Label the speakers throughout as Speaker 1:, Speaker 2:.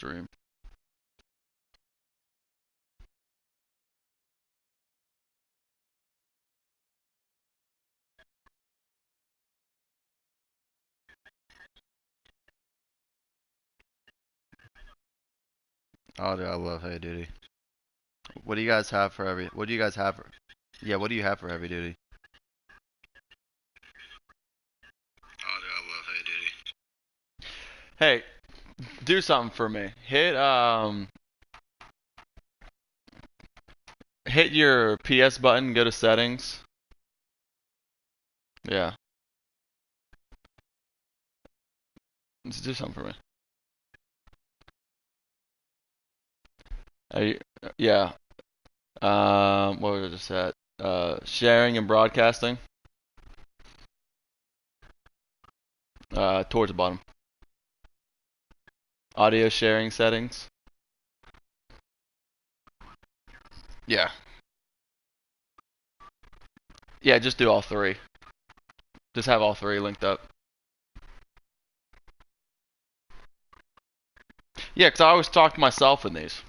Speaker 1: stream. Oh, dude, I love Heavy Duty. What do you guys have for heavy? What do you guys have for? Yeah, what do you have for Heavy Duty? Oh, dude, I love Heavy Duty. Hey, do something for me. Hit your PS button, go to settings. Yeah. Just do something for me. Yeah. What was it just at? Sharing and broadcasting. Towards the bottom. Audio sharing settings. Yeah. Yeah, just do all three. Just have all three linked up. Yeah, because I always talk to myself in these.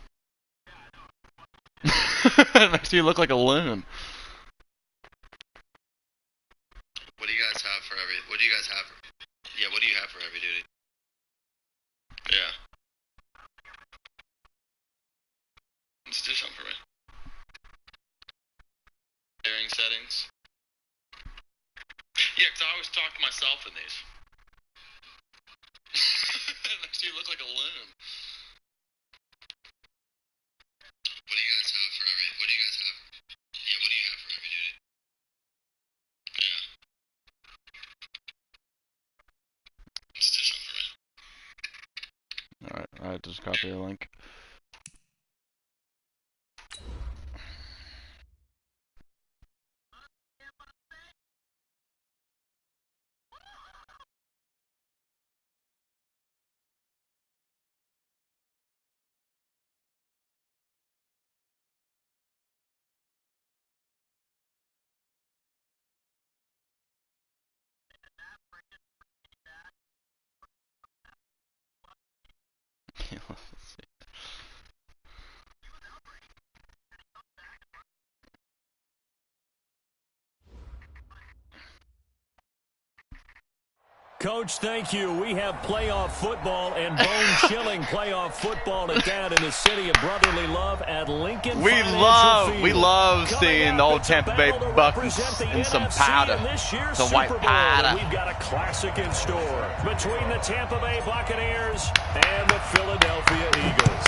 Speaker 1: It makes you look like a loon. What do you guys have for Heavy? What do you guys have for? Yeah, what do you have for Heavy Duty? Yeah. Let's do something for me. Sharing settings. Yeah, because I always talk to myself in these. It makes you look like a loon. What do you guys have for Heavy? What do you guys have? Yeah, what do you have for Heavy Duty? Yeah. Let's do something for me. Alright, I just copy the link.
Speaker 2: Coach, thank you. We have playoff football and bone-chilling playoff football at that in the city of brotherly love at Lincoln Financial Field.
Speaker 1: We love seeing the old Tampa Bay Bucks in some powder, some white powder.
Speaker 2: We've got a classic in store between the Tampa Bay Buccaneers and the Philadelphia Eagles.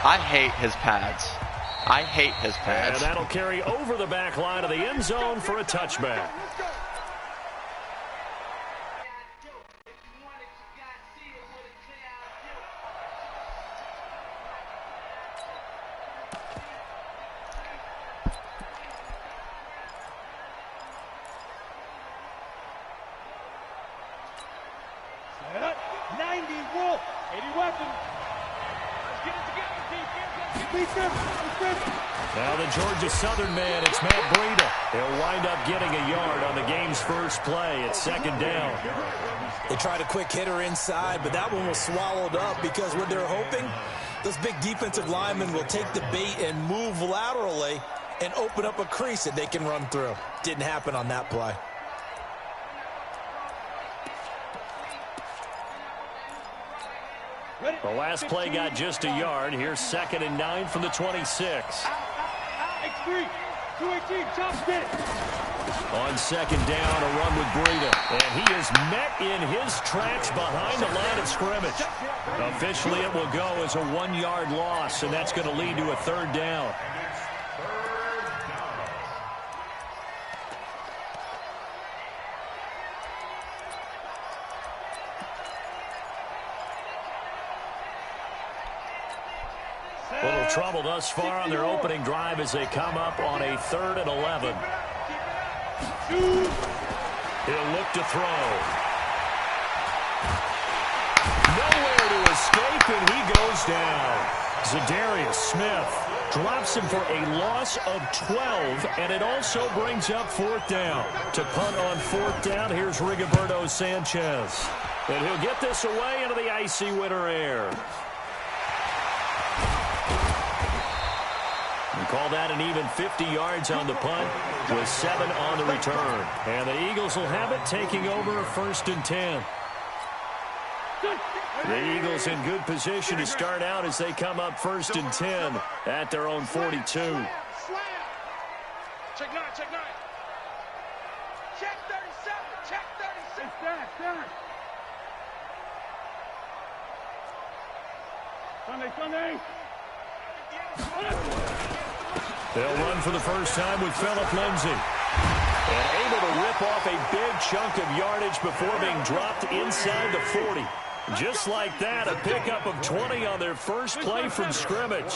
Speaker 1: I hate his pads. I hate his pads.
Speaker 2: And that'll carry over the back line of the end zone for a touchback. Now the Georgia Southern man, it's Matt Breida. He'll wind up getting a yard on the game's first play at second down.
Speaker 3: They tried a quick hitter inside, but that one was swallowed up because what they're hoping, those big defensive linemen will take the bait and move laterally and open up a crease that they can run through. Didn't happen on that play.
Speaker 2: The last play got just a yard. Here's 2nd and 9 from the 26.
Speaker 4: X3, 218, chop spin.
Speaker 2: On second down, a run with Breida. And he is met in his tracks behind the line of scrimmage. Officially, it will go as a 1-yard loss, and that's going to lead to a 3rd down. Little trouble thus far on their opening drive as they come up on a 3rd and 11. He'll look to throw. Nowhere to escape, and he goes down. Zadarius Smith drops him for a loss of 12, and it also brings up 4th down. To punt on 4th down, here's Rigoberto Sanchez. And he'll get this away into the icy winter air. And call that an even 50 yards on the punt with 7 on the return. And the Eagles will have it, taking over 1st and 10. The Eagles in good position to start out as they come up 1st and 10 at their own 42.
Speaker 4: Check 9, check 9. Check 37, check 36. Stand. Sunday.
Speaker 2: They'll run for the first time with Phillip Lindsay. And able to rip off a big chunk of yardage before being dropped inside the 40. Just like that, a pickup of 20 on their first play from scrimmage.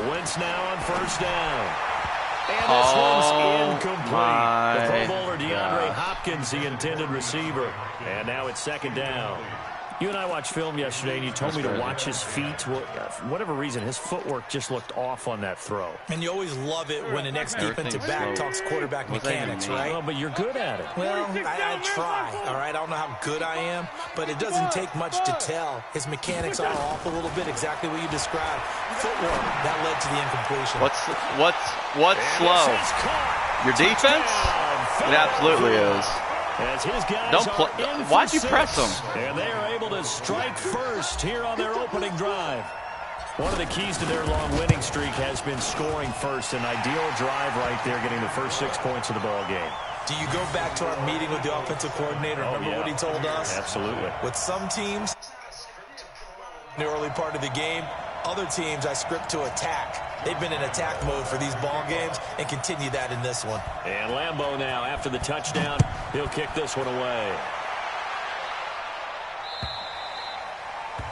Speaker 2: Wentz now on 1st down. And this one's incomplete. The Pro Bowler DeAndre Hopkins, the intended receiver. And now it's 2nd down. You and I watched film yesterday, and you told me to watch his feet. Well, for whatever reason, his footwork just looked off on that throw.
Speaker 3: And you always love it when the next defensive back talks quarterback mechanics, right?
Speaker 2: Well, but you're good at it.
Speaker 3: Well, I try, all right? I don't know how good I am, but it doesn't take much to tell. His mechanics are off a little bit, exactly what you described. Footwork, that led to the incompletion.
Speaker 5: What's slow? Your defense? It absolutely is.
Speaker 2: As his guys
Speaker 5: Don't play. Why'd you press them?
Speaker 2: And they are able to strike first here on their opening drive. One of the keys to their long winning streak has been scoring first. An ideal drive right there, getting the first 6 points of the ball game.
Speaker 3: Do you go back to our meeting with the offensive coordinator? Remember what he told us?
Speaker 2: Absolutely.
Speaker 3: With some teams, in the early part of the game, other teams I script to attack. They've been in attack mode for these ball games and continue that in this one.
Speaker 2: And Lambeau now, after the touchdown, he'll kick this one away.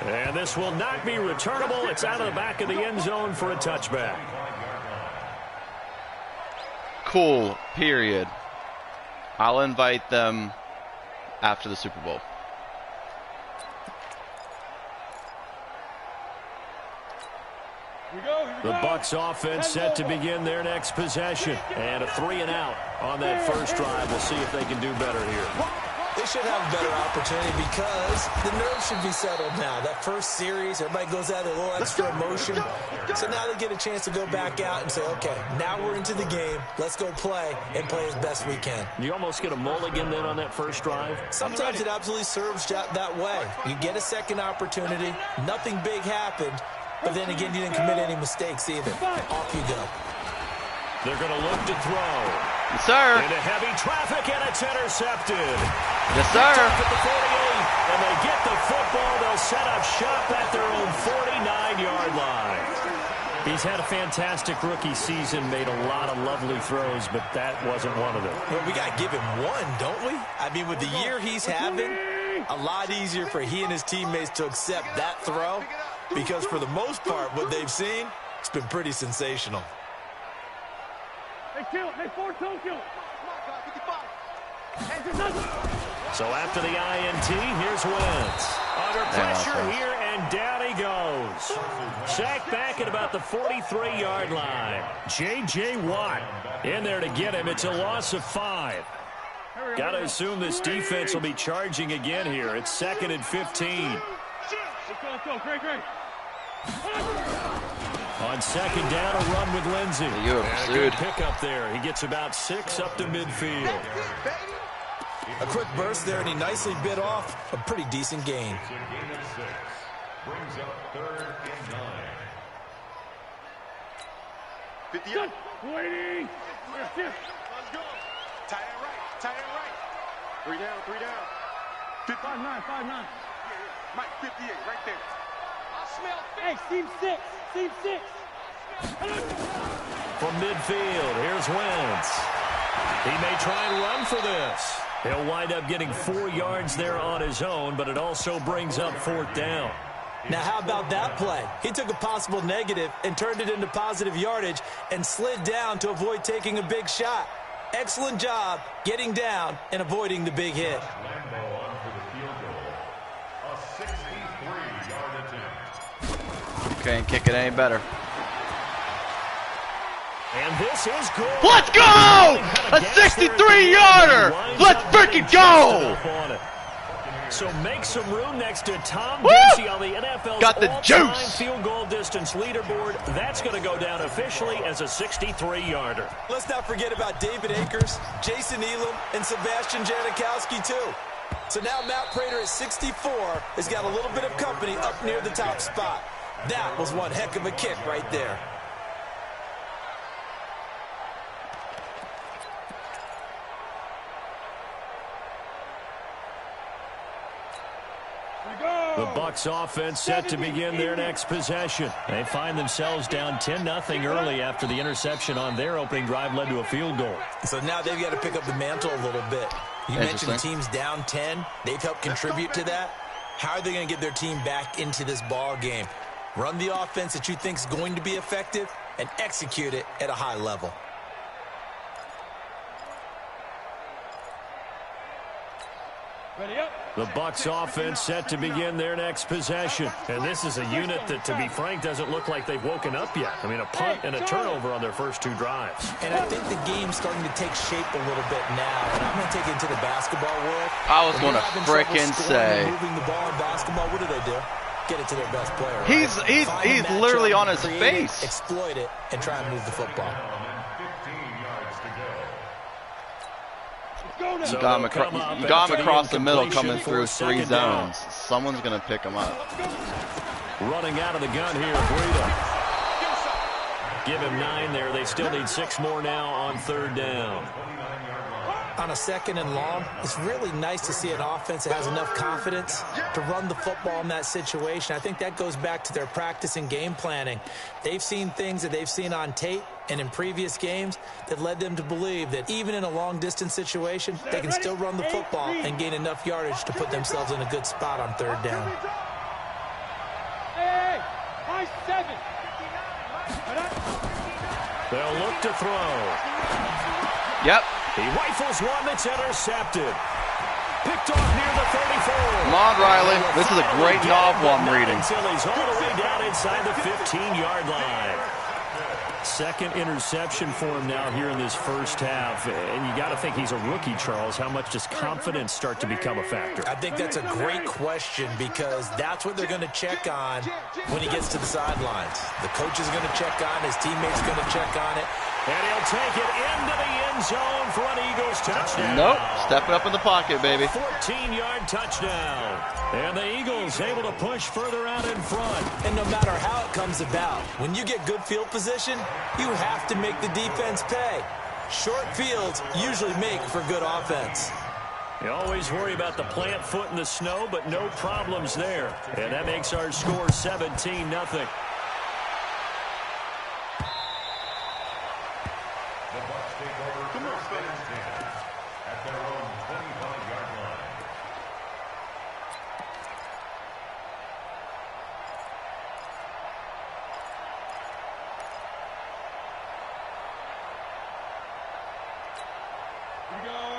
Speaker 2: And this will not be returnable. It's out of the back of the end zone for a touchback.
Speaker 5: Cool, period. I'll invite them after the Super Bowl.
Speaker 2: The Bucs offense set to begin their next possession. And a 3 and out on that first drive. We'll see if they can do better here.
Speaker 3: They should have a better opportunity because the nerves should be settled now. That first series, everybody goes out with a little extra emotion. So now they get a chance to go back out and say, okay, now we're into the game. Let's go play and play as best we can.
Speaker 2: You almost get a mulligan then on that first drive?
Speaker 3: Sometimes it absolutely serves that way. You get a second opportunity. Nothing big happened. But then again, you didn't commit any mistakes either. Off you go.
Speaker 2: They're going to look to throw.
Speaker 5: Yes, sir.
Speaker 2: Into heavy traffic, and it's intercepted.
Speaker 5: Yes, sir.
Speaker 2: At the 48, and they get the football. They'll set up shop at their own 49-yard line. He's had a fantastic rookie season, made a lot of lovely throws, but that wasn't one of them.
Speaker 3: Well, we got to give him one, don't we? I mean, with the year he's having, a lot easier for he and his teammates to accept that throw. Because for the most part, what they've seen, it's been pretty sensational.
Speaker 4: Hey, four, don't kill.
Speaker 2: So after the INT, here's Wentz. Under pressure here, and down he goes. Sacked back at about the 43-yard line. J.J. Watt in there to get him. It's a loss of 5. Got to assume this defense will be charging again here. It's 2nd and 15.
Speaker 4: Let's go. Great.
Speaker 2: On 2nd down, a run with Lindsay.
Speaker 5: You
Speaker 2: and a good pickup there. He gets about 6 up to midfield.
Speaker 3: A quick burst there, and he nicely bit off a pretty decent gain.
Speaker 4: Brings up 3rd and 9.
Speaker 1: 50
Speaker 4: Good. Waiting. Let's go.
Speaker 1: Tight end right. 3 down.
Speaker 4: 5-9.
Speaker 1: Mike, 58, right there.
Speaker 4: I smell. Hey, seam 6.
Speaker 2: From midfield, here's Wentz. He may try and run for this. He'll wind up getting 4 yards there on his own, but it also brings up 4th down.
Speaker 3: Now, how about that play? He took a possible negative and turned it into positive yardage and slid down to avoid taking a big shot. Excellent job getting down and avoiding the big hit.
Speaker 5: Can't kick it any better.
Speaker 2: And And this is good.
Speaker 5: Let's go! A 63-yarder! Let's freaking go!
Speaker 2: So make some room next to Tom Dempsey on the NFL's
Speaker 5: got the
Speaker 2: all-time
Speaker 5: juice.
Speaker 2: field goal distance leaderboard. That's going to go down officially as a 63-yarder.
Speaker 3: Let's not forget about David Akers, Jason Elam, and Sebastian Janikowski, too. So now Matt Prater at 64 has got a little bit of company up near the top spot. That was one heck of a kick right there.
Speaker 2: The Bucs offense set to begin their next possession. They find themselves down 10-0 early after the interception on their opening drive led to a field goal.
Speaker 3: So now they've got to pick up the mantle a little bit. You mentioned the team's down 10. They've helped contribute to that. How are they going to get their team back into this ball game? Run the offense that you think is going to be effective and execute it at a high level.
Speaker 2: The Bucs offense set to begin their next possession. And this is a unit that, to be frank, doesn't look like they've woken up yet. I mean, a punt and a turnover on their first two drives.
Speaker 3: And I think the game's starting to take shape a little bit now. And I'm going to take it into the basketball world.
Speaker 5: I was going to frickin' say.
Speaker 3: Moving the ball in basketball, what do they do? Get it to their best player.
Speaker 5: Right? He's literally on his face.
Speaker 3: Exploit it and try and move the football.
Speaker 5: You got him across the middle coming through three zones. Someone's going to pick him up.
Speaker 2: Running out of the gun here, Breida. Give him 9 there. They still need 6 more now on third down.
Speaker 3: On a second and long, it's really nice to see an offense that has enough confidence to run the football in that situation. I think that goes back to their practice and game planning. They've seen things that they've seen on tape and in previous games that led them to believe that even in a long-distance situation, they can still run the football and gain enough yardage to put themselves in a good spot on third down.
Speaker 2: They'll look to throw.
Speaker 5: Yep.
Speaker 2: He rifles one that's intercepted. Picked off near the 34.
Speaker 5: Come on, Riley. This is a great novel I'm reading.
Speaker 2: Until he's all the way down inside the 15-yard line. Second interception for him now here in this first half. And you got to think he's a rookie, Charles. How much does confidence start to become a factor?
Speaker 3: I think that's a great question because that's what they're going to check on when he gets to the sidelines. The coach is going to check on, his teammates going to check on it.
Speaker 2: And he'll take it into the end zone for an Eagles touchdown.
Speaker 5: Nope. Stepping up in the pocket, baby.
Speaker 2: 14-yard touchdown. And the Eagles able to push further out in front.
Speaker 3: And no matter how it comes about, when you get good field position, you have to make the defense pay. Short fields usually make for good offense.
Speaker 2: You always worry about the plant foot in the snow, but no problems there. And that makes our score 17-0.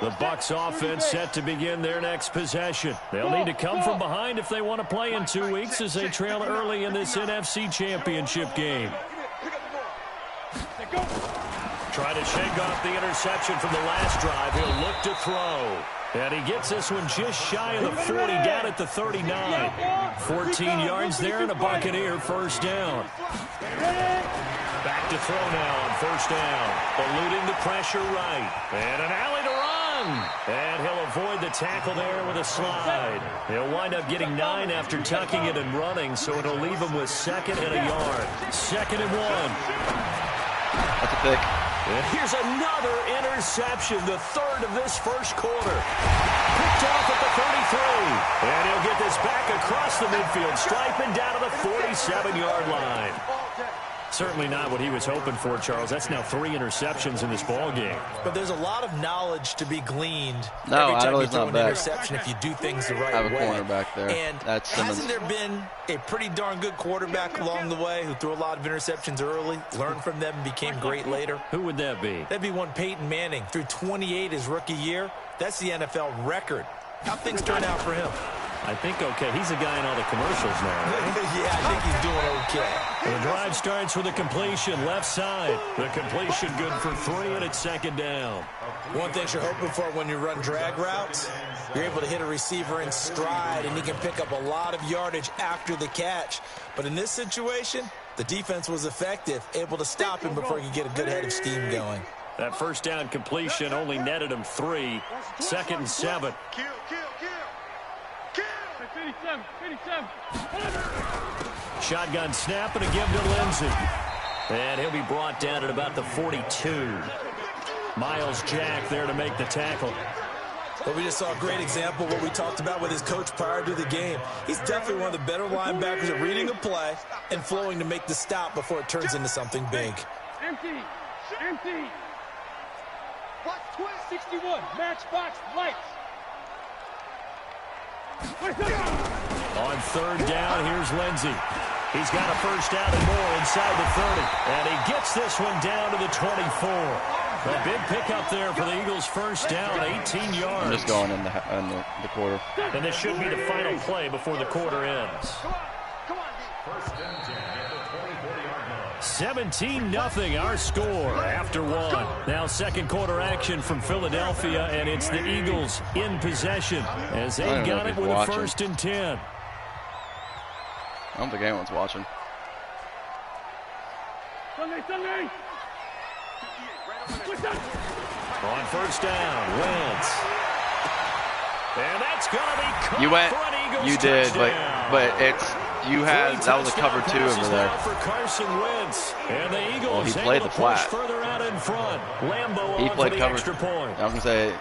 Speaker 2: The Bucs offense set to begin their next possession. They'll need to come from behind if they want to play in 2 weeks as they trail early in this NFC Championship game. Try to shake off the interception from the last drive. He'll look to throw. And he gets this one just shy of the 40, down at the 39. 14 yards there and a Buccaneer first down. Back to throw now on first down. Eluding the pressure right. And an alley to run. And he'll avoid the tackle there with a slide. He'll wind up getting 9 after tucking it and running, so it'll leave him with 2nd and a yard. 2nd and 1.
Speaker 5: That's a pick.
Speaker 2: And here's another interception, the 3rd of this first quarter. Picked off at the 33. And he'll get this back across the midfield stripe and down to the 47-yard line. Certainly not what he was hoping for, Charles. That's now 3 interceptions in this ball game.
Speaker 3: But there's a lot of knowledge to be gleaned
Speaker 5: No,
Speaker 3: every time you
Speaker 5: Adler's
Speaker 3: throw
Speaker 5: not
Speaker 3: an
Speaker 5: bad.
Speaker 3: interception if you do things the right way.
Speaker 5: I have a cornerback there.
Speaker 3: And
Speaker 5: That's Simmons.
Speaker 3: hasn't there been a pretty darn good quarterback along the way who threw a lot of interceptions early, learned from them, and became great later?
Speaker 2: Who would that be?
Speaker 3: That'd be one Peyton Manning. Threw 28 his rookie year. That's the NFL record. How things turn out for him?
Speaker 2: I think okay. He's a guy in all the commercials now, right?
Speaker 3: Yeah, I think he's doing okay.
Speaker 2: The drive starts with a completion, left side. The completion good for 3, and it's second down.
Speaker 3: One thing you're hoping for when you run drag routes, you're able to hit a receiver in stride, and he can pick up a lot of yardage after the catch. But in this situation, the defense was effective, able to stop him before he could get a good head of steam going.
Speaker 2: That first down completion only netted him 3. Second and 7.
Speaker 4: Kill. 57, 57.
Speaker 2: Shotgun snap and a give to Lindsey. And he'll be brought down at about the 42. Miles Jack there to make the tackle.
Speaker 3: Well, we just saw a great example of what we talked about with his coach prior to the game. He's definitely one of the better linebackers at reading a play and flowing to make the stop before it turns into something big.
Speaker 4: Empty. 61, matchbox lights.
Speaker 2: On third down, here's Lindsey. He's got a first down and more inside the 30. And he gets this one down to the 24. A big pickup there for the Eagles' first down, 18 yards.
Speaker 5: I'm just going in the quarter.
Speaker 2: And this should be the final play before the quarter ends. 17-0 our score after 1. Now second quarter action from Philadelphia, and it's the Eagles in possession as they've got it with a first and 10.
Speaker 5: I don't think anyone's watching.
Speaker 4: Sunday.
Speaker 2: On first down, Wentz. And that's going to be caught
Speaker 5: You went,
Speaker 2: for an Eagles
Speaker 5: you did,
Speaker 2: touchdown.
Speaker 5: but it's, you had, that was a cover 2 over there.
Speaker 2: For Carson Wentz. And the Eagles
Speaker 5: Well, he played the flat.
Speaker 2: Further out in front. Lambeau
Speaker 5: He
Speaker 2: on
Speaker 5: played
Speaker 2: for the
Speaker 5: cover.
Speaker 2: extra point.
Speaker 5: I was going to say,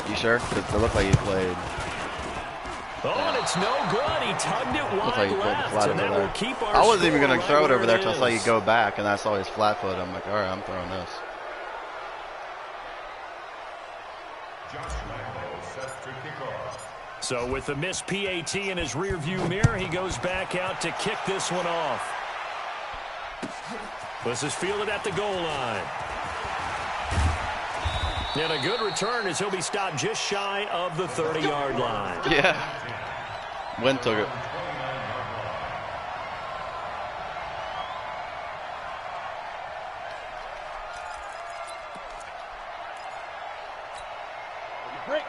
Speaker 5: you sure? Because it looked like he played.
Speaker 2: Oh, and it's no good. He tugged it wide
Speaker 5: Like he played the
Speaker 2: left,
Speaker 5: flat
Speaker 2: and that
Speaker 5: over there.
Speaker 2: will keep our
Speaker 5: I wasn't even
Speaker 2: score
Speaker 5: going to throw it over there
Speaker 2: where
Speaker 5: until I saw you
Speaker 2: is.
Speaker 5: go back, and I saw his flat foot. I'm like, all right, I'm throwing this.
Speaker 2: So with the missed PAT in his rearview mirror, he goes back out to kick this one off. This is fielded at the goal line. And a good return as he'll be stopped just shy of the 30-yard line.
Speaker 5: Yeah. Wynn took it.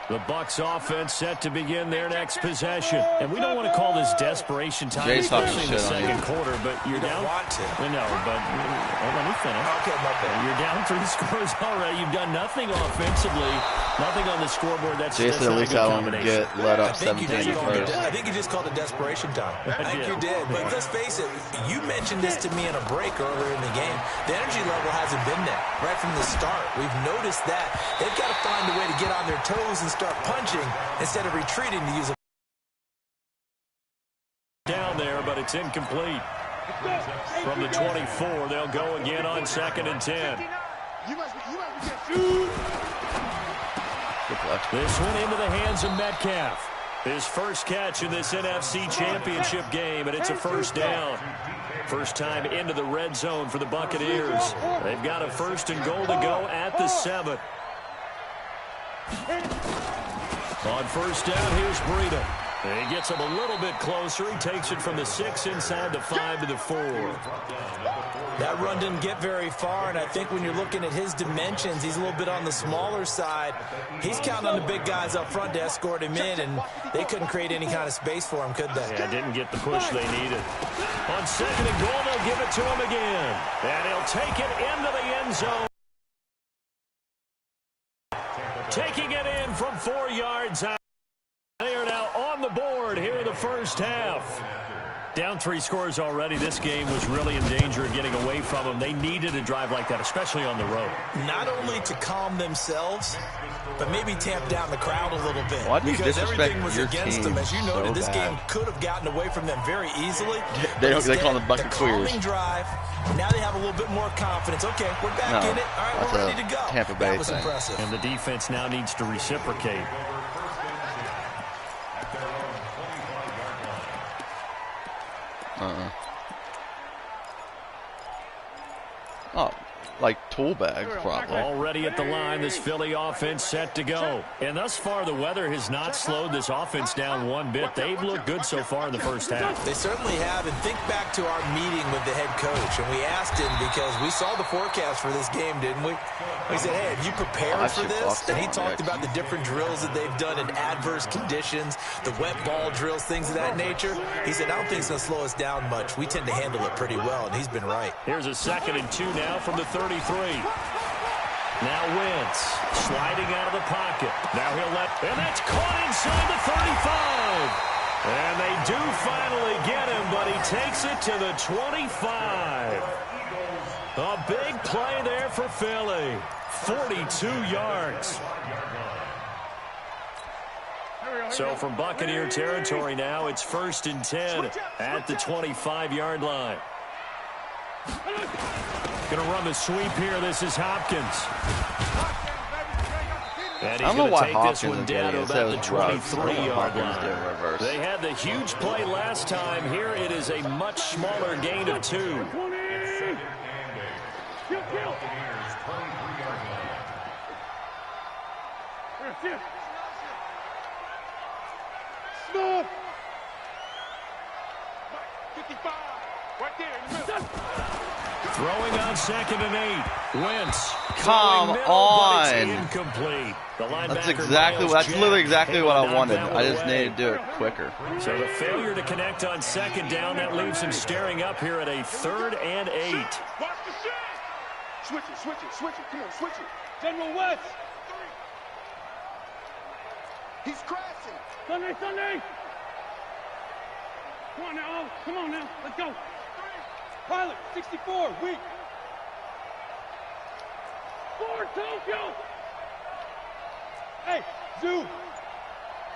Speaker 2: The Bucs offense set to begin their next possession. And we don't want to call this desperation time,
Speaker 5: Jay's talking
Speaker 2: especially in the
Speaker 5: shit on
Speaker 2: second
Speaker 5: you.
Speaker 2: quarter, but you're
Speaker 3: You
Speaker 2: down.
Speaker 3: don't want to.
Speaker 2: No, but let me finish.
Speaker 3: Okay, my bad.
Speaker 2: You're down 3 scores already. You've done nothing offensively, nothing on the scoreboard. That's
Speaker 5: Jason
Speaker 2: not
Speaker 5: at
Speaker 2: a
Speaker 5: least
Speaker 2: good
Speaker 5: had him
Speaker 2: combination.
Speaker 5: get let up
Speaker 3: I think
Speaker 5: 17 first.
Speaker 3: I think you just called it desperation time. I think you did. But let's face it, you mentioned this to me in a break earlier in the game. The energy level hasn't been there right from the start. We've noticed that. They've got to find a way to get on their toes and start punching instead of retreating to use a
Speaker 2: Down there, but it's incomplete. From the 24, they'll go again on second and 10.
Speaker 5: Good play.
Speaker 2: This one into the hands of Metcalf. His first catch in this NFC Championship game, and it's a first down. First time into the red zone for the Buccaneers. They've got a first and goal to go at the 7. On first down, here's Breida. And he gets him a little bit closer. He takes it from the 6 inside the 5 to the 4.
Speaker 3: That run didn't get very far, and I think when you're looking at his dimensions, he's a little bit on the smaller side. He's counting on the big guys up front to escort him in, and they couldn't create any kind of space for him, could they?
Speaker 2: Yeah, didn't get the push they needed. On second and goal, they'll give it to him again. And he'll take it into the end zone. Taking it in from 4 yards out. They are now on the board here in the first half. Down 3 scores already. This game was really in danger of getting away from them. They needed a drive like that, especially on the road.
Speaker 3: Not only to calm themselves, but maybe tamp down the crowd a little bit.
Speaker 5: Why do you
Speaker 3: because
Speaker 5: disrespect
Speaker 3: everything was
Speaker 5: your
Speaker 3: against
Speaker 5: team
Speaker 3: them. As you
Speaker 5: so
Speaker 3: noted, this
Speaker 5: bad?
Speaker 3: game could have gotten away from them very easily.
Speaker 5: They
Speaker 3: But
Speaker 5: call them
Speaker 3: instead,
Speaker 5: bucket
Speaker 3: the
Speaker 5: queers.
Speaker 3: calming drive. Now they have a little bit more confidence. Okay, we're back
Speaker 5: No,
Speaker 3: in it. All right,
Speaker 5: that's
Speaker 3: we're
Speaker 5: a
Speaker 3: ready to go.
Speaker 5: Tampa Bay
Speaker 3: That was
Speaker 5: thing.
Speaker 3: impressive.
Speaker 2: And the defense now needs to reciprocate.
Speaker 5: Oh, like tool bag, probably.
Speaker 2: Already at the line, this Philly offense set to go. And thus far, the weather has not slowed this offense down one bit. They've looked good so far in the first half.
Speaker 3: They certainly have. And think back to our meeting with the head coach. And we asked him, because we saw the forecast for this game, didn't we? We said, hey, have you prepared for this? And he talked about the different drills that they've done in adverse conditions, the wet ball drills, things of that nature. He said, I don't think it's going to slow us down much. We tend to handle it pretty well, and he's been right.
Speaker 2: Here's a 2nd and 2 now from the 33. Now Wentz sliding out of the pocket. Now he'll and that's caught inside the 35. And they do finally get him, but he takes it to the 25. A big play there for Philly. 42 yards. So from Buccaneer territory now, it's 1st and 10 at the 25-yard line. Going to run the sweep here. This is Hopkins. And he's going to take this one down to about the 23-yard line. They had the huge play last time. Here it is a much smaller gain of 2.
Speaker 4: Stop! 55. Right there.
Speaker 2: Throwing on 2nd and 8. Wentz.
Speaker 5: Come on.
Speaker 2: Incomplete.
Speaker 5: That's literally exactly what I wanted. I just needed to do it quicker.
Speaker 2: So the failure to connect on 2nd down, that leaves him staring up here at a 3rd and 8.
Speaker 4: Watch the shit! Switch it. Come on, switch it. General West. He's crashing. Sunday. Come on now. Let's go. Pilot, 64, weak. 4, Tokyo. Hey, Zoo.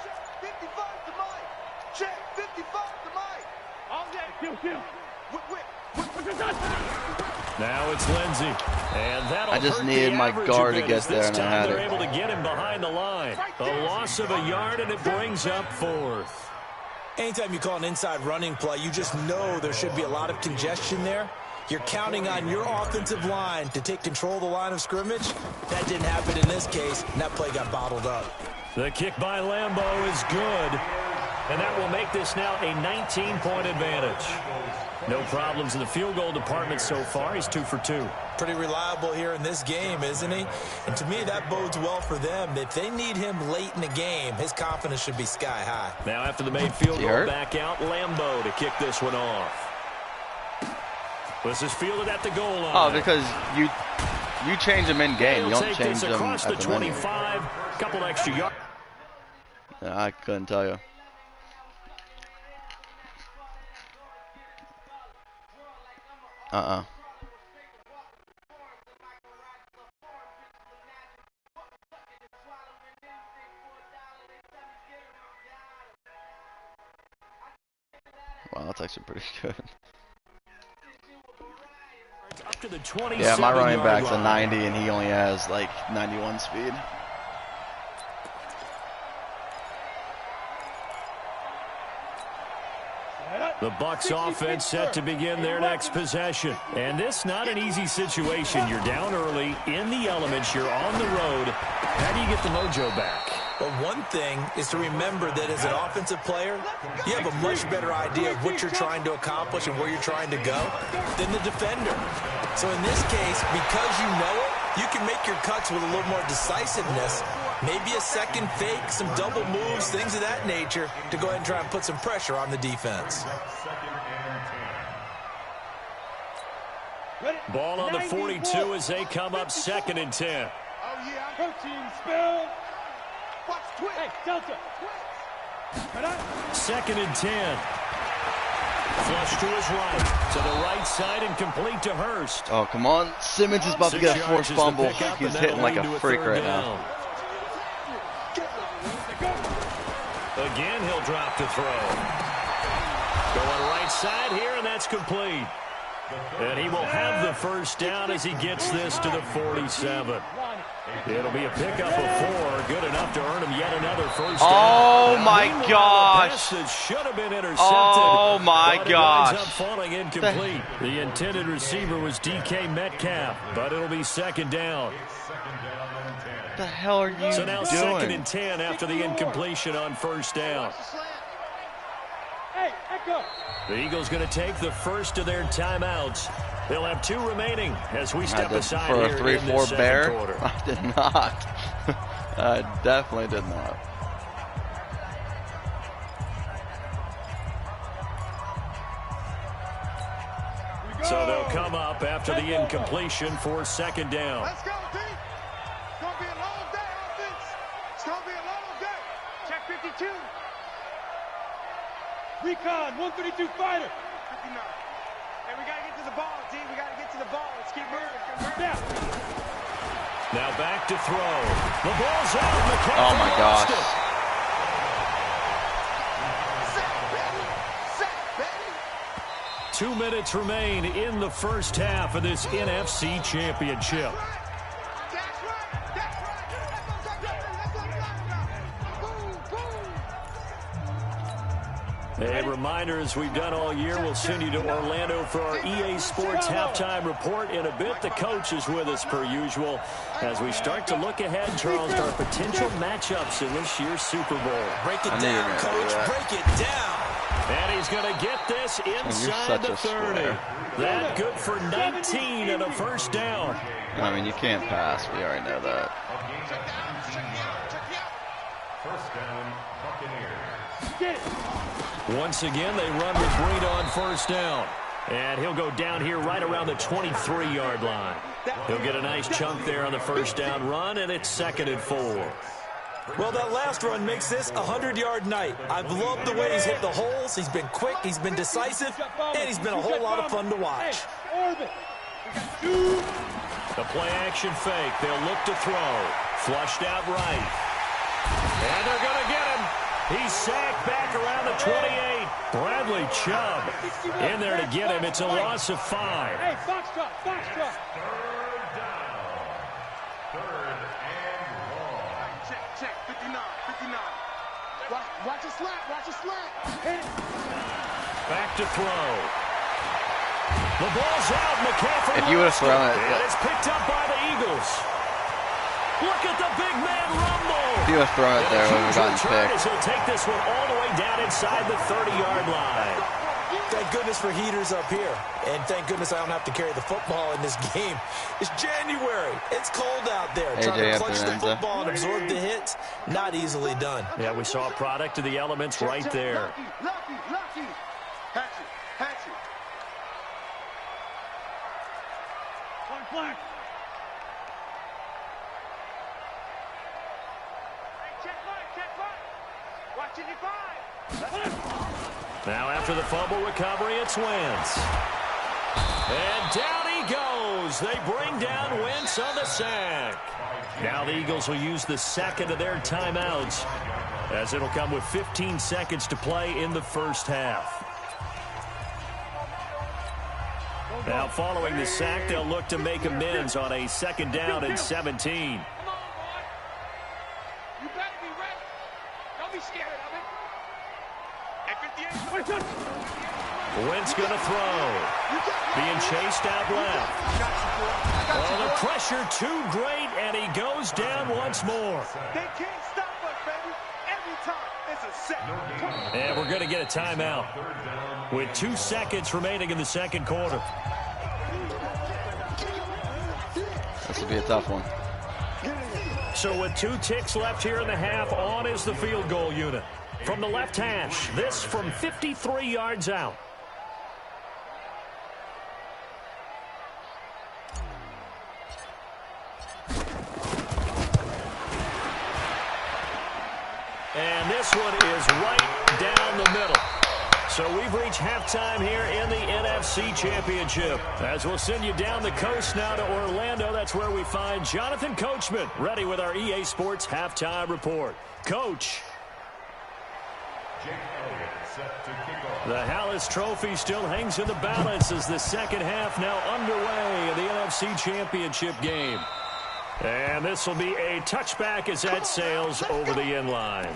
Speaker 4: Check 55 to Mike. Check 55 to Mike. All day. Kill. Whip.
Speaker 2: Now it's Lindsey. And that'll
Speaker 5: I just
Speaker 2: hurt
Speaker 5: needed
Speaker 2: the
Speaker 5: my
Speaker 2: average
Speaker 5: guard
Speaker 2: a
Speaker 5: to
Speaker 2: bit,
Speaker 5: get there,
Speaker 2: this
Speaker 5: and I
Speaker 2: time
Speaker 5: had
Speaker 2: they're
Speaker 5: it.
Speaker 2: able to get him behind the line. A loss of a yard, and it brings up 4th.
Speaker 3: Anytime you call an inside running play, you just know there should be a lot of congestion there. You're counting on your offensive line to take control of the line of scrimmage. That didn't happen in this case, and that play got bottled up.
Speaker 2: The kick by Lambeau is good, and that will make this now a 19-point advantage. No problems in the field goal department so far. He's 2 for 2.
Speaker 3: Pretty reliable here in this game, isn't he? And to me, that bodes well for them. If they need him late in the game, his confidence should be sky high.
Speaker 2: Now after the made field goal, back out Lambeau to kick this one off. This is fielded at the goal line.
Speaker 5: Oh, because you change them in game. You don't change them
Speaker 2: across the
Speaker 5: at the
Speaker 2: 25. Couple extra yards.
Speaker 5: Yeah, I couldn't tell you. Wow, that's actually pretty good.
Speaker 2: Up to the
Speaker 5: yeah, my running back's a 90, and he only has like 91 speed.
Speaker 2: The Bucs offense set to begin their next possession. And this not an easy situation. You're down early, in the elements, you're on the road. How do you get the mojo back?
Speaker 3: Well, one thing is to remember that as an offensive player, you have a much better idea of what you're trying to accomplish and where you're trying to go than the defender. So in this case, because you know it, you can make your cuts with a little more decisiveness. Maybe a second fake, some double moves, things of that nature to go ahead and try and put some pressure on the defense.
Speaker 2: Ball on the 42 as they come up 2nd and 10.
Speaker 4: Oh, yeah. Protein spill. Watch twitch. Hey, Delta.
Speaker 2: 2nd and 10. Flush to his right. To the right side and complete to Hurst.
Speaker 5: Oh, come on. Simmons is about to get a forced fumble. He's hitting like a freak right now.
Speaker 2: Again, he'll drop to throw. Going right side here, and that's complete. And he will have the first down as he gets this to the 47. It'll be a pickup of 4, good enough to earn him yet another first down.
Speaker 5: Oh my gosh!
Speaker 2: That should have been intercepted.
Speaker 5: Oh my gosh!
Speaker 2: It winds up falling incomplete. The intended receiver was DK Metcalf, but it'll be second down.
Speaker 5: What the hell are you
Speaker 2: So now
Speaker 5: doing?
Speaker 2: second and 10 after the incompletion on first down. The Eagles going to take the first of their timeouts. They'll have 2 remaining as we step aside
Speaker 5: for
Speaker 2: here
Speaker 5: a
Speaker 2: in the
Speaker 5: 3-4
Speaker 2: second
Speaker 5: bear.
Speaker 2: quarter.
Speaker 5: I did not. I definitely did not.
Speaker 2: So they'll come up after the incompletion for second down.
Speaker 4: Let's go, D. It's going to be a long day, offense. It's going to be a long day. Check 52. Recon, 132 fighter. 59. Hey, we got to get to the ball, D. We got to get to the ball. Let's keep moving. Yeah.
Speaker 2: Now back to throw. The ball's out. McCaffrey
Speaker 5: Oh my
Speaker 2: lost
Speaker 5: gosh.
Speaker 2: it.
Speaker 4: Sack, baby. Sack, baby.
Speaker 2: 2 minutes remain in the first half of this NFC Championship.
Speaker 4: That's right. That's right. That's what I'm talking about. Boom, boom.
Speaker 2: A reminder, as we've done all year, we'll send you to Orlando for our EA Sports halftime report. In a bit, the coach is with us per usual as we start to look ahead, Charles, to our potential matchups in this year's Super Bowl.
Speaker 3: Break it
Speaker 5: I knew you were
Speaker 3: down,
Speaker 5: gonna do
Speaker 3: coach.
Speaker 5: that.
Speaker 3: Break it down.
Speaker 2: And he's going to get this inside
Speaker 5: such
Speaker 2: the
Speaker 5: a
Speaker 2: 30.
Speaker 5: square.
Speaker 2: That good for 19 and a first down.
Speaker 5: I mean, you can't pass. We already know that.
Speaker 2: Once again, they run with Breida on first down. And he'll go down here right around the 23-yard line. He'll get a nice chunk there on the first down run, and it's second and 4.
Speaker 3: Well, that last run makes this a 100-yard night. I've loved the way he's hit the holes. He's been quick, he's been decisive, and he's been a whole lot of fun to watch.
Speaker 2: The play-action fake. They'll look to throw. Flushed out right. And they're going to get him. He's sacked back around the 28. Bradley Chubb in there to get him. It's a loss of 5.
Speaker 4: Hey, box truck, box truck. Check, 59, 59. Watch a slap, watch a slap. Hit it.
Speaker 2: Back to throw. The ball's out. McCaffrey.
Speaker 5: If you would have
Speaker 2: lost
Speaker 5: thrown it,
Speaker 2: and it's picked up by the Eagles. Look at the big man rumble.
Speaker 5: If you would have thrown it there, we would have gotten picked.
Speaker 2: He'll take this one all the way down inside the 30-yard line.
Speaker 3: Thank goodness for heaters up here. And thank goodness I don't have to carry the football in this game. It's January. It's cold out there.
Speaker 5: AJ
Speaker 3: Trying to
Speaker 5: up
Speaker 3: clutch
Speaker 5: there,
Speaker 3: the
Speaker 5: Enzo.
Speaker 3: football and absorb the hits, not easily done.
Speaker 2: Yeah, we saw a product of the elements right there.
Speaker 4: Lucky. Hatch it. One flag. Check right. Watch it, 5.
Speaker 2: Now after the fumble recovery, it's Wentz. And down he goes. They bring down Wentz on the sack. Now the Eagles will use the second of their timeouts, as it'll come with 15 seconds to play in the first half. Now following the sack, they'll look to make amends on a second down and 17.
Speaker 4: Come on, boy. You better be ready. Don't be scared of it. At 58.
Speaker 2: Wentz going to throw. Being chased out left. Oh, the pressure too great, and he goes down once more.
Speaker 4: They can't stop us, baby. Every time it's a set.
Speaker 2: And we're going to get a timeout with 2 seconds remaining in the second quarter.
Speaker 5: This will be a tough one.
Speaker 2: So with 2 ticks left here in the half, on is the field goal unit. From the left hash, this from 53 yards out. And this one is right down the middle. So we've reached halftime here in the NFC Championship. As we'll send you down the coast now to Orlando, that's where we find Jonathan Coachman ready with our EA Sports halftime report. Coach. The Hallis Trophy still hangs in the balance as the second half now underway in the NFC Championship game. And this will be a touchback as that sails over the end line.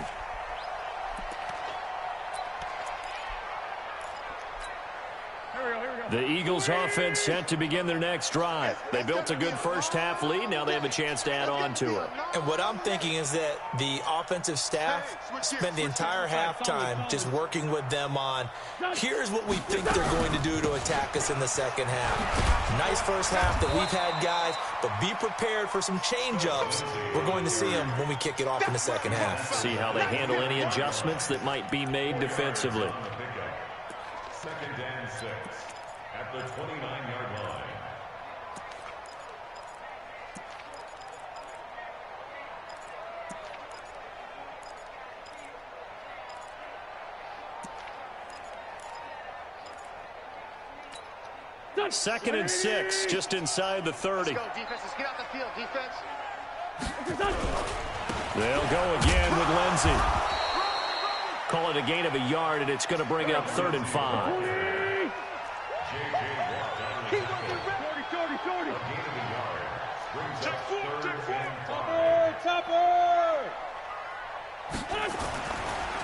Speaker 2: The Eagles offense set to begin their next drive. They built a good first-half lead. Now they have a chance to add on to it.
Speaker 3: And what I'm thinking is that the offensive staff spent the entire halftime just working with them on, here's what we think they're going to do to attack us in the second half. Nice first half that we've had, guys, but be prepared for some change-ups. We're going to see them when we kick it off in the second half.
Speaker 2: See how they handle any adjustments that might be made defensively.
Speaker 6: Second and 6 at the 29-yard line.
Speaker 2: Second and 6, just inside the 30.
Speaker 4: Let's go, defense. Let's get out the field, defense.
Speaker 2: They'll go again with Lindsey. Call it a gain of a yard, and it's going to bring up 3rd and 5.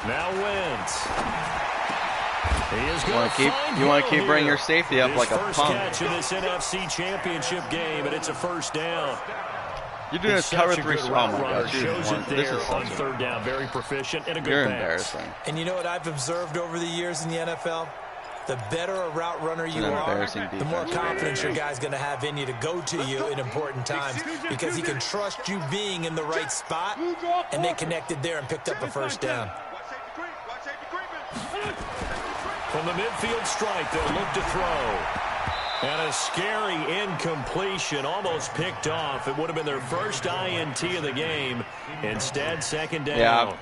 Speaker 2: Now Wentz. He is going to find
Speaker 5: You want to keep bringing
Speaker 2: here.
Speaker 5: your safety up
Speaker 2: His
Speaker 5: like a
Speaker 2: first
Speaker 5: pump.
Speaker 2: catch in this NFC Championship game, and it's a first down.
Speaker 5: You're doing a
Speaker 2: He's
Speaker 5: cover
Speaker 2: such a
Speaker 5: 3.
Speaker 2: good
Speaker 5: Oh
Speaker 2: route
Speaker 5: my
Speaker 2: runner.
Speaker 5: gosh,
Speaker 2: Shows it
Speaker 5: this
Speaker 2: there
Speaker 5: is
Speaker 2: on
Speaker 5: such
Speaker 2: 3rd down. Very proficient and a good
Speaker 5: You're
Speaker 2: pass.
Speaker 5: embarrassing.
Speaker 3: And you know what I've observed over the years in the NFL? The better a route runner you are, the more confidence your guy's going to have in you to go to you in important times because he can trust you being in the right spot, and they connected there and picked up a first down.
Speaker 2: From the midfield strike, they'll look to throw. And a scary incompletion, almost picked off. It would have been their first INT of the game. Instead, second down.
Speaker 5: Yeah,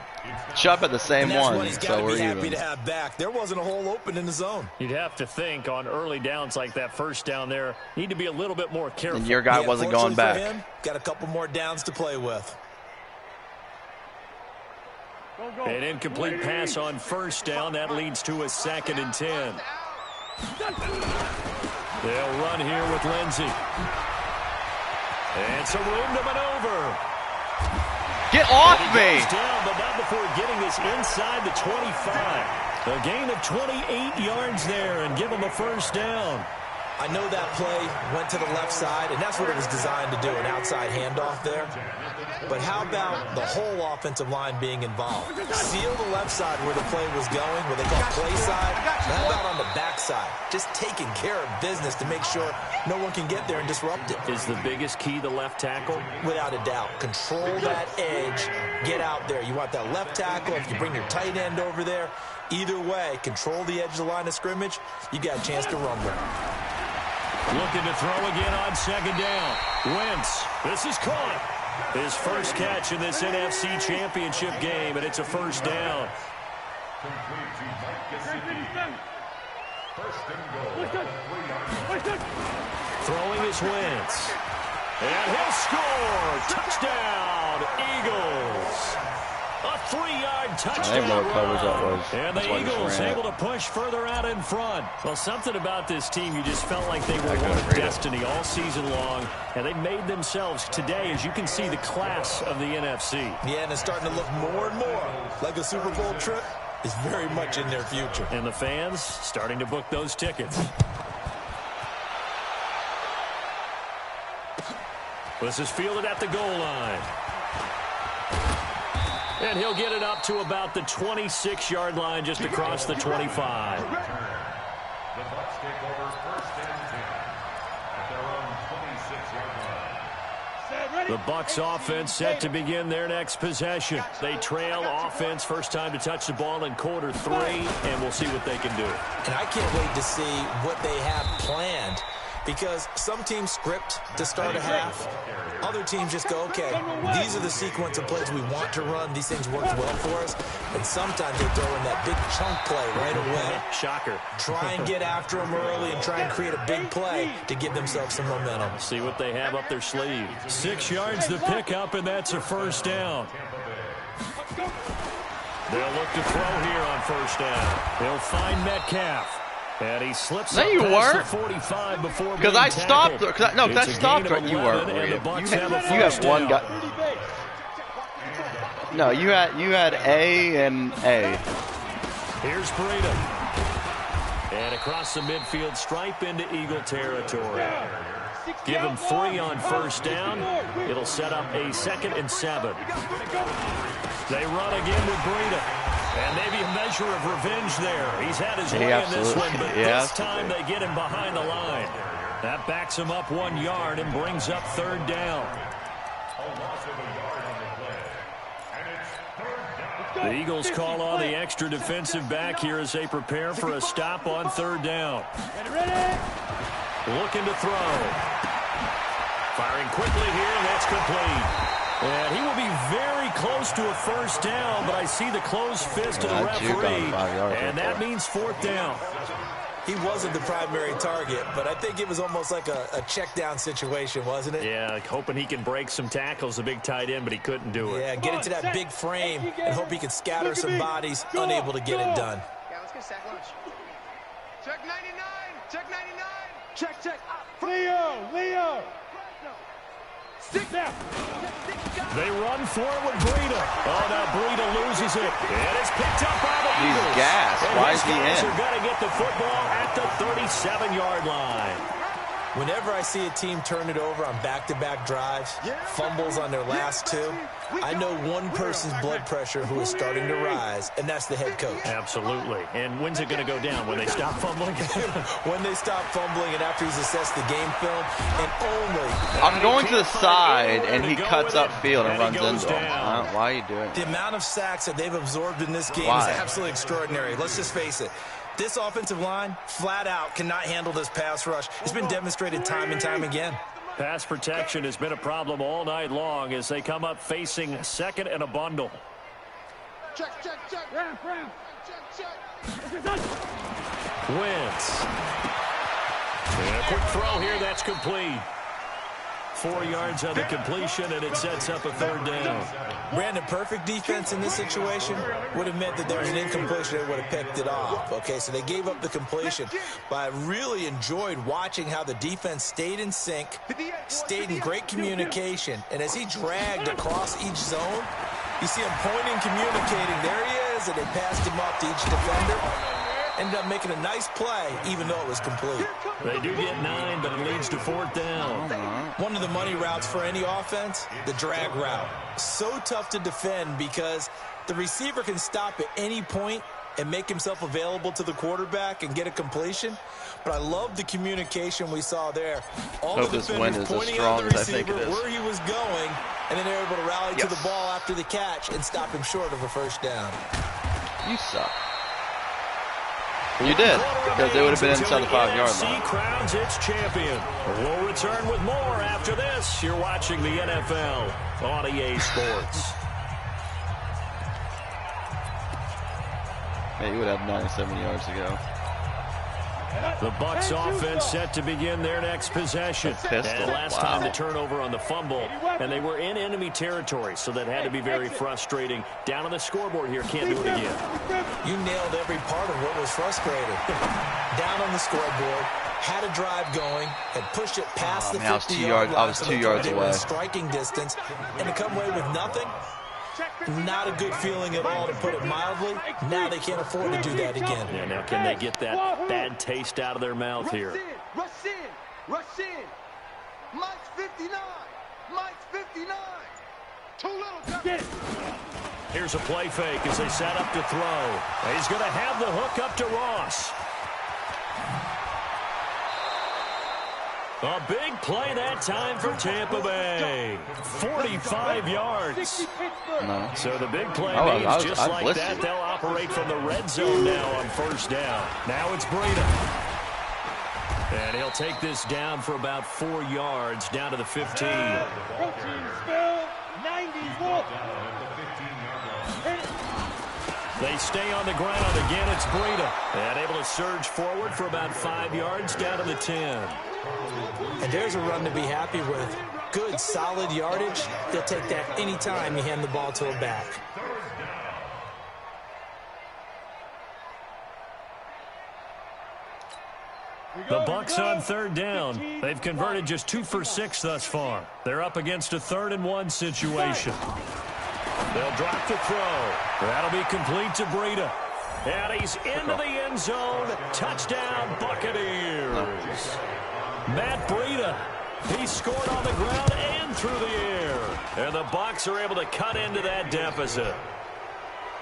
Speaker 5: Chubb had the same
Speaker 3: And that's
Speaker 5: one,
Speaker 3: what he's got
Speaker 5: so
Speaker 3: to
Speaker 5: we're
Speaker 3: be happy
Speaker 5: even.
Speaker 3: to have back. There wasn't a hole open in the zone.
Speaker 2: You'd have to think on early downs like that first down there, need to be a little bit more careful.
Speaker 5: And your guy wasn't going
Speaker 3: fortunately
Speaker 5: back.
Speaker 3: for him, got a couple more downs to play with.
Speaker 2: An incomplete pass on first down. That leads to a 2nd and 10. They'll run here with Lindsey. And some room to maneuver.
Speaker 5: Get off
Speaker 2: And he
Speaker 5: me!
Speaker 2: goes down, but not before getting this inside the 25. A gain of 28 yards there and give him a first down.
Speaker 3: I know that play went to the left side, and that's what it was designed to do, an outside handoff there. But how about the whole offensive line being involved? Seal the left side where the play was going, what they call play side. And how about on the back side? Just taking care of business to make sure no one can get there and disrupt it.
Speaker 2: Is the biggest key the left tackle?
Speaker 3: Without a doubt. Control that edge. Get out there. You want that left tackle. If you bring your tight end over there, either way, control the edge of the line of scrimmage. You got a chance to run with it.
Speaker 2: Looking to throw again on second down. Wentz. This is caught. His first catch in this NFC Championship game, and it's a first down.
Speaker 6: Complete to Mike Gesicki. First and goal at the 3-yard line.
Speaker 2: Throwing is Wentz. And he'll score. Touchdown, Eagles. A 3-yard touchdown
Speaker 5: I didn't know what coverage that
Speaker 2: run.
Speaker 5: was.
Speaker 2: And
Speaker 5: That's
Speaker 2: the
Speaker 5: why I just
Speaker 2: Eagles
Speaker 5: ran it.
Speaker 2: able to push further out in front. Well, something about this team, you just felt like they were
Speaker 5: couldn't
Speaker 2: one of
Speaker 5: read it.
Speaker 2: destiny all season long. And they made themselves today, as you can see, the class of the NFC.
Speaker 3: Yeah, and it's starting to look more and more like a Super Bowl trip is very much in their future.
Speaker 2: And the fans starting to book those tickets. This is fielded at the goal line. And he'll get it up to about the 26-yard line just across the 25.
Speaker 6: The Bucs take over first and 10 at their own 26-yard line.
Speaker 2: The Bucs offense set to begin their next possession. They trail offense first time to touch the ball in quarter 3, and we'll see what they can do.
Speaker 3: And I can't wait to see what they have planned, because some teams script to start a half. Other teams just go, okay, these are the sequence of plays we want to run. These things work well for us. And sometimes they throw in that big chunk play right away.
Speaker 2: Shocker.
Speaker 3: Try and get after them early and try and create a big play to give themselves some momentum.
Speaker 2: See what they have up their sleeve. 6 yards the pickup, and that's a first down. They'll look to throw here on first down. They'll find Metcalf. And he slips
Speaker 5: No,
Speaker 2: up
Speaker 5: you
Speaker 2: past
Speaker 5: weren't.
Speaker 2: the 45 before
Speaker 5: Because
Speaker 2: being
Speaker 5: I stopped.
Speaker 2: tackled.
Speaker 5: Because I
Speaker 2: It's a
Speaker 5: stopped
Speaker 2: gain of
Speaker 5: right. You weren't.
Speaker 2: 11, and the Bucs have a
Speaker 5: You have
Speaker 2: first
Speaker 5: one
Speaker 2: down.
Speaker 5: guy. No, you had A and A.
Speaker 2: Here's Breida. And across the midfield stripe into Eagle territory. Give him 3 on first down. It'll set up a 2nd and 7. They run again with Breida. And maybe a measure of revenge there. He's had his way in this one, but this time they get him behind the line. That backs him up 1 yard and brings up 3rd down. The Eagles call on the extra defensive back here as they prepare for a stop on 3rd down. Looking to throw. Firing quickly here, and that's complete. And he will be very close to a first down, but I see the closed fist of the referee, and that means 4th down.
Speaker 3: He wasn't the primary target, but I think it was almost like a check down situation, wasn't it?
Speaker 2: Yeah, like hoping he can break some tackles, the big tight end, but he couldn't do it.
Speaker 3: Yeah, get into that big frame and hope he can scatter some bodies, unable to get it done.
Speaker 4: Yeah, let's get sack lunch. Check 99. Check 99. Check. Leo. Stick down.
Speaker 2: They run for it with Breida. Oh, now Breida loses it. And it's picked up by the Eagles.
Speaker 5: He's gassed. Why is he in?
Speaker 2: They're going to get the football at the 37-yard line.
Speaker 3: Whenever I see a team turn it over on back-to-back drives, fumbles on their last 2, I know one person's blood pressure who is starting to rise, and that's the head coach.
Speaker 2: Absolutely. And when's it going to go down? When they stop fumbling?
Speaker 3: When they stop fumbling and after he's assessed the game film, and only...
Speaker 5: I'm going to the side, and he cuts upfield and runs into him. Why are you doing it?
Speaker 3: The amount of sacks that they've absorbed in this game is absolutely extraordinary. Let's just face it. This offensive line, flat out, cannot handle this pass rush. It's been demonstrated time and time again.
Speaker 2: Pass protection has been a problem all night long as they come up facing 2nd and a bundle.
Speaker 4: Check. Ram. Check.
Speaker 2: Wentz. And a quick throw here, that's complete. 4 yards on the completion, and it sets up a 3rd down.
Speaker 3: Brandon, perfect defense in this situation would have meant that there was an incompletion. They would have picked it off. Okay, so they gave up the completion. But I really enjoyed watching how the defense stayed in sync, stayed in great communication. And as he dragged across each zone, you see him pointing, communicating. There he is, and they passed him up to each defender. Ended up making a nice play, even though it was complete.
Speaker 2: They do get 9, but it leads to 4th down.
Speaker 3: One of the money routes for any offense, the drag route. So tough to defend because the receiver can stop at any point and make himself available to the quarterback and get a completion. But I love the communication we saw there. All the defenders pointing at the receiver where he was going, and then they were able to rally to the ball after the catch and stop him short of a first down.
Speaker 5: You suck. You did, because they would have been inside the 5-yard line.
Speaker 2: Crowns its champion. We'll return with more after this. You're watching the NFL on EA Sports.
Speaker 5: Hey, you would have 97 yards to go.
Speaker 2: The Bucs offense set to begin their next possession. And last time the turnover on the fumble, and they were in enemy territory, so that had to be very frustrating. Down on the scoreboard here, can't do it again.
Speaker 3: You nailed every part of what was frustrating. Down on the scoreboard, had a drive going, had pushed it past the 50-yard line.
Speaker 5: I was 2 yards away.
Speaker 3: Striking distance, and to come away with nothing, not a good feeling at all, to put it mildly. Now they can't afford to do that again.
Speaker 2: Yeah, now can they get that bad taste out of their mouth here?
Speaker 4: Rush in. Mike's 59. Too little.
Speaker 2: Here's a play fake as they set up to throw. He's going to have the hook up to Ross. A big play that time for Tampa Bay. 45 yards.
Speaker 5: No.
Speaker 2: So the big play means just like that, they'll operate from the red zone now on first down. Now it's Breida. And he'll take this down for about 4 yards, down to the 15. They stay on the ground. Again, it's Breida. And able to surge forward for about 5 yards, down to the 10.
Speaker 3: And there's a run to be happy with. Good, solid yardage. They'll take that anytime you hand the ball to a back.
Speaker 2: The Bucs on third down. They've converted just 2 for 6 thus far. They're up against a 3rd and 1 situation. They'll drop the throw. That'll be complete to Breida. And he's into the end zone. Touchdown, Buccaneers. Matt Breida. He scored on the ground and through the air. And the Bucs are able to cut into that deficit.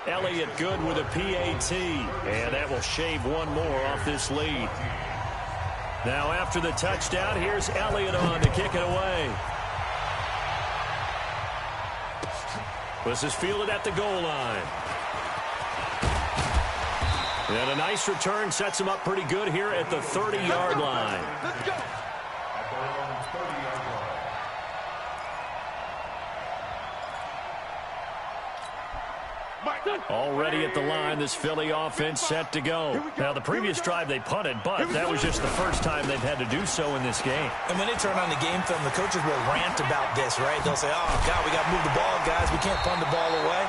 Speaker 2: Elliott good with a PAT. And that will shave one more off this lead. Now after the touchdown, here's Elliott on to kick it away. This is fielded at the goal line. And a nice return sets him up pretty good here at the 30-yard line.
Speaker 4: Let's go.
Speaker 6: At their own 30-yard line.
Speaker 2: Already at the line, this Philly offense set to go. Now, the previous drive they punted, but that was just the first time they've had to do so in this game.
Speaker 3: And when they turn on the game film, the coaches will rant about this, right? They'll say, oh, God, we got to move the ball, guys. We can't punt the ball away.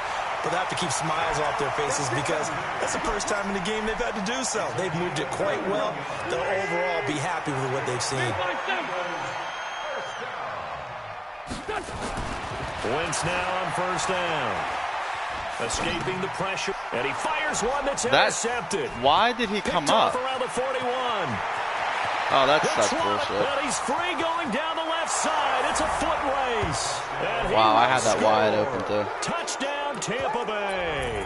Speaker 3: But they have to keep smiles off their faces because that's the first time in the game they've had to do so. They've moved it quite well. They'll overall be happy with what they've seen.
Speaker 2: Wentz now on first down. Escaping the pressure. And he fires one that's intercepted.
Speaker 5: Why did he come up?
Speaker 2: Around the 41.
Speaker 5: Oh, that's bullshit.
Speaker 2: And he's free going down the left side. It's a foot race.
Speaker 5: Wow, I had that wide open too.
Speaker 2: Touchdown, Tampa Bay.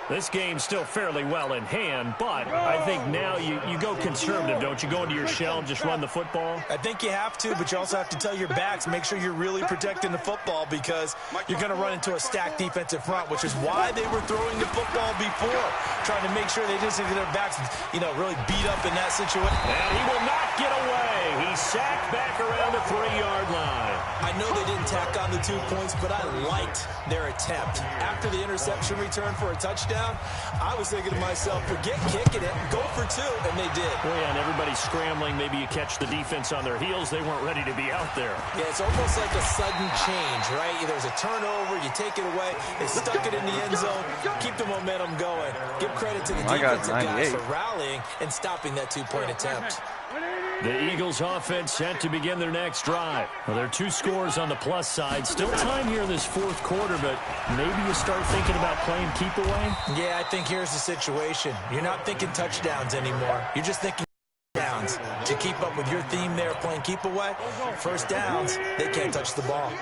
Speaker 2: This game's still fairly well in hand, but I think now you go conservative, don't you? Go into your shell and just run the football?
Speaker 3: I think you have to, but you also have to tell your backs, make sure you're really protecting the football because you're going to run into a stacked defensive front, which is why they were throwing the football before, trying to make sure they didn't get their backs, really beat up in that situation.
Speaker 2: And he will not get away. He's sacked back around the 3-yard line.
Speaker 3: I know they didn't tack on the 2 points, but I liked their attempt. After the interception return for a touchdown, I was thinking to myself, forget kicking it, go for 2, and they did.
Speaker 2: Oh, yeah, and everybody's scrambling. Maybe you catch the defense on their heels. They weren't ready to be out there.
Speaker 3: Yeah, it's almost like a sudden change, right? There's a turnover, you take it away, they stuck it in the end zone, keep the momentum going. Give credit to the defensive guys for rallying and stopping that 2-point attempt.
Speaker 2: The Eagles offense set to begin their next drive. Well, there are 2 scores on the plus side. Still time here in this 4th quarter, but maybe you start thinking about playing keep away?
Speaker 3: Yeah, I think here's the situation. You're not thinking touchdowns anymore. You're just thinking downs. To keep up with your theme there, playing keep away, first downs, they can't touch the ball.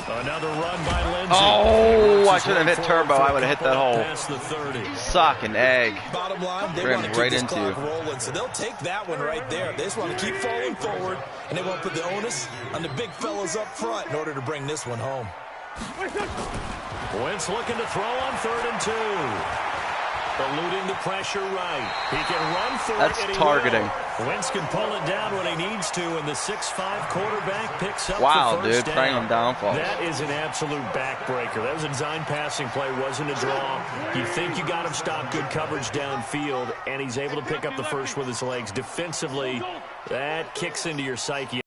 Speaker 2: Another run by Lindsay.
Speaker 5: Oh, I should have hit turbo. I would have hit that hole.
Speaker 2: Past the 30.
Speaker 5: Sock and egg.
Speaker 3: Bottom line, they
Speaker 5: Ran
Speaker 3: want to keep
Speaker 5: right
Speaker 3: this
Speaker 5: into
Speaker 3: clock
Speaker 5: you.
Speaker 3: rolling, so they'll take that one right there. They just want to keep falling forward, and they want to put the onus on the big fellas up front in order to bring this one home.
Speaker 2: Wentz looking to throw on 3rd and 2. Eluding the pressure right. He can run for
Speaker 5: That's
Speaker 2: it. And
Speaker 5: targeting.
Speaker 2: Wentz can pull it down when he needs to, and the 6'5" quarterback picks up
Speaker 5: Wow,
Speaker 2: the first
Speaker 5: dude,
Speaker 2: down.
Speaker 5: praying on downfalls.
Speaker 2: That is an absolute backbreaker. That was a design passing play, wasn't a draw. You think you got him stopped, good coverage downfield, and he's able to pick up the first with his legs. Defensively, that kicks into your psyche.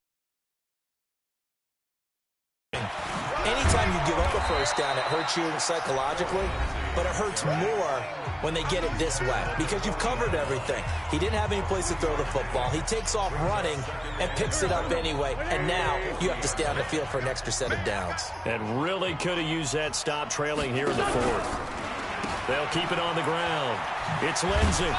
Speaker 3: Anytime you give up a first down, it hurts you psychologically, but it hurts more when they get it this way because you've covered everything. He didn't have any place to throw the football. He takes off running and picks it up anyway, and now you have to stay on the field for an extra set of downs.
Speaker 2: And really could have used that stop trailing here in the 4th. They'll keep it on the ground. It's Lindsay.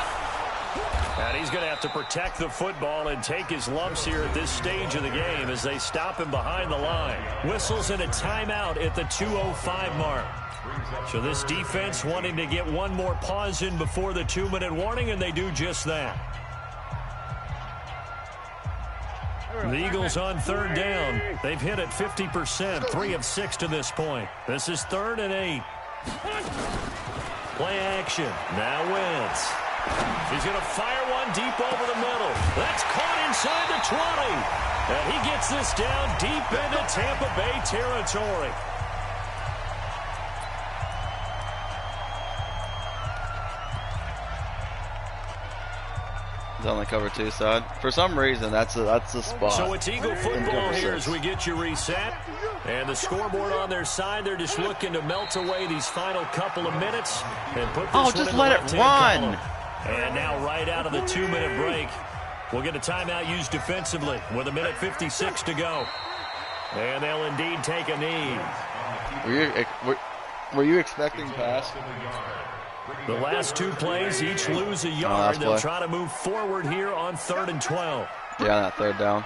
Speaker 2: And he's going to have to protect the football and take his lumps here at this stage of the game as they stop him behind the line. Whistles and a timeout at the 2:05 mark. So this defense wanting to get one more pause in before the 2-minute warning, and they do just that. The Eagles on 3rd down. They've hit it 50%, 3 of 6 to this point. This is 3rd and 8. Play action. Now Wentz. He's going to fire one deep over the middle. That's caught inside the 20. And he gets this down deep into Tampa Bay territory.
Speaker 5: Is on the cover 2 side. For some reason, that's the spot.
Speaker 2: So it's Eagle football here as we get you reset. And the scoreboard on their side, they're just looking to melt away these final couple of minutes and put this one
Speaker 5: just
Speaker 2: in
Speaker 5: let
Speaker 2: the
Speaker 5: it
Speaker 2: left-hand
Speaker 5: run.
Speaker 2: column. And now right out of the 2-minute break, we'll get a timeout used defensively with 1:56 to go. And they'll indeed take a knee.
Speaker 5: Were you expecting pass?
Speaker 2: The last 2 plays each lose a yard. They'll try to move forward here on 3rd and 12.
Speaker 5: Yeah, that 3rd down.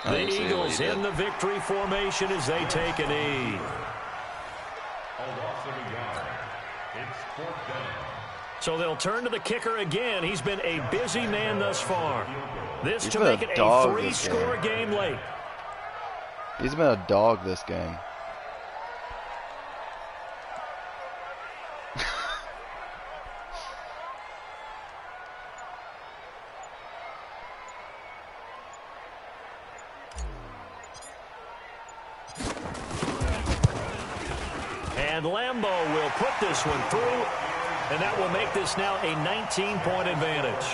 Speaker 2: The Eagles in the victory formation as they take a knee. So they'll turn to the kicker again. He's been a busy man thus far. This to make it a 3-score game late.
Speaker 5: He's been a dog this game.
Speaker 2: And Lambeau will put this one through, and that will make this now a 19-point advantage.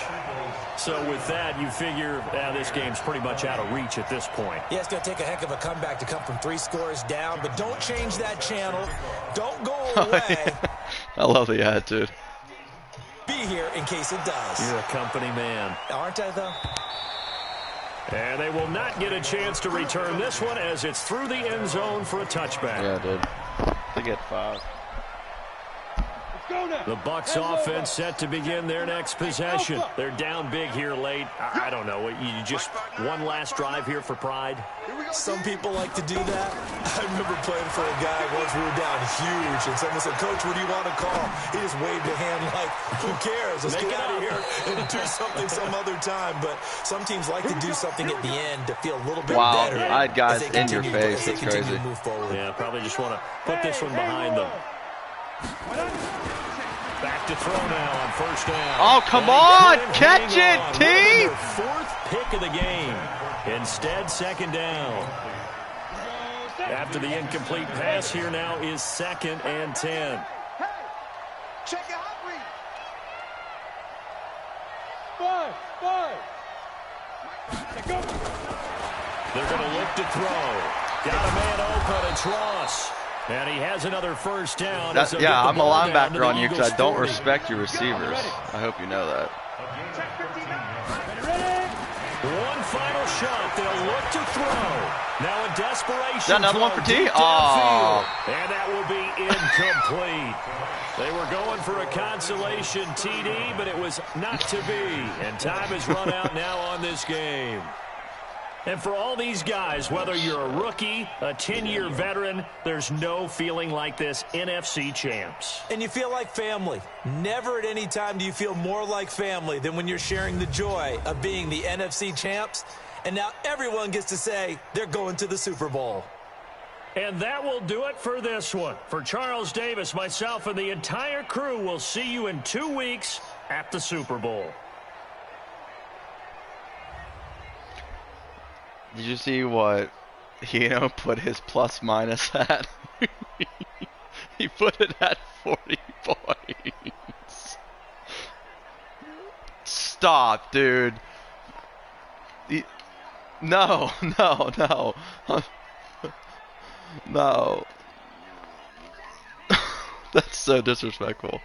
Speaker 2: So with that, you figure this game's pretty much out of reach at this point.
Speaker 3: Yeah, it's going to take a heck of a comeback to come from 3 scores down, but don't change that channel. Don't go away.
Speaker 5: I love the attitude.
Speaker 3: Be here in case it does.
Speaker 2: You're a company man.
Speaker 3: Aren't I, though?
Speaker 2: And they will not get a chance to return this one as it's through the end zone for a touchback.
Speaker 5: Yeah, dude. They get 5.
Speaker 2: The Bucs offense set to begin their next possession. They're down big here late. I don't know. You just one last drive here for pride?
Speaker 3: Some people like to do that. I remember playing for a guy once we were down huge, and someone said, "Coach, what do you want to call?" He just waved a hand like, "Who cares? Let's get out of here and do something some other time." But some teams like to do something at the end to feel a little bit better.
Speaker 5: Wow, I had guys in your face. That's crazy.
Speaker 3: Move forward.
Speaker 2: Yeah, probably just want to put this one behind them. Back to throw now on 1st down.
Speaker 5: Oh, come on! Catch it, T!
Speaker 2: Their 4th pick of the game. Instead, 2nd down. After the incomplete pass, here now is 2nd and 10.
Speaker 4: Hey, check it out, read. 5.
Speaker 2: They're going to look to throw. Got a man open. It's Ross. And he has another 1st down.
Speaker 5: Yeah, I'm a linebacker on you because I don't respect your receivers. I hope you know that.
Speaker 2: One final shot. They'll look to throw. Now in desperation.
Speaker 5: Is that another one for T? Oh.
Speaker 2: And that will be incomplete. They were going for a consolation TD, but it was not to be. And time has run out now on this game. And for all these guys, whether you're a rookie, a 10-year veteran, there's no feeling like this NFC champs.
Speaker 3: And you feel like family. Never at any time do you feel more like family than when you're sharing the joy of being the NFC champs. And now everyone gets to say they're going to the Super Bowl.
Speaker 2: And that will do it for this one. For Charles Davis, myself, and the entire crew, we'll see you in 2 weeks at the Super Bowl.
Speaker 5: Did you see what put his plus-minus at? He put it at 40 points. Stop, dude. No. No. That's so disrespectful.